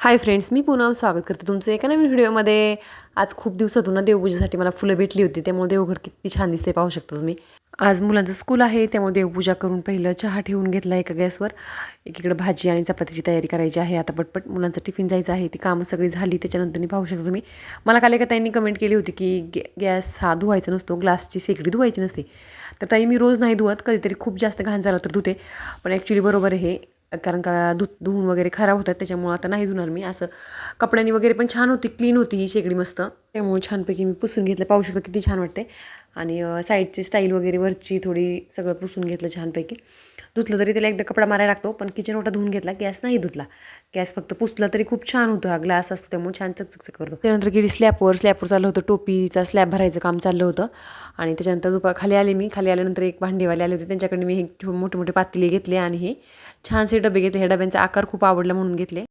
Hi friends, मी पूनम स्वागत करते तुमचं एका नवीन व्हिडिओमध्ये. आज खूप दिवसातून ना देवपूजेसाठी मला फुलं भेटली होती, त्यामुळे देवघर किती छान दिसते पाहू शकता तुम्ही. आज मुलांचं स्कूल आहे, त्यामुळे देवपूजा करून पहिलं चहा ठेवून घेतला एका गॅसवर. एकीकडे भाजी आणि चपातीची तयारी करायची आहे. आता पटपट मुलांचं टिफिन जायचं आहे, ती कामं सगळी झाली. त्याच्यानंतर पाहू शकता तुम्ही, मला काल एका ताईंनी कमेंट केली होती की गॅस हा धुवायचा नसतो, ग्लासची शेगडी धुवायची नसते. तर ताई मी रोज नाही धुवत, कधीतरी खूप जास्त घाण झाला तर धुते. पण ॲक्च्युली बरोबर आहे, कारण का धुवून वगैरे खराब होतात, त्याच्यामुळं आता नाही धुणार मी. असं कपड्यांनी वगैरे पण छान होती, क्लीन होती ही शेगडी मस्त. त्यामुळे छानपैकी मी पुसून घेतलं, पाहू शकतो किती छान वाटते. आणि साईडची स्टाईल वगैरे वरची थोडी सगळं पुसून घेतलं छानपैकी. धुतलं तरी त्याला एकदा कपडा मारायला लागतो, पण किचन ओटा धुवून घेतला, गॅस नाही धुतला. गॅस फक्त पुसला तरी खूप छान होतं, हा ग्लास असतो त्यामुळे छान चकचक करतो. त्यानंतर गेली स्लॅबवर चाललं होतं, टोपीचा स्लॅब भरायचं काम चाललं होतं. आणि त्याच्यानंतर खाली आले मी. खाली आल्यानंतर एक भांडेवाले आले होते, त्यांच्याकडे मी हे मोठे मोठे पातेले घेतले आणि हे छानसे डबे घेतले. ह्या डब्यांचा आकार खूप आवडला म्हणून घेतले.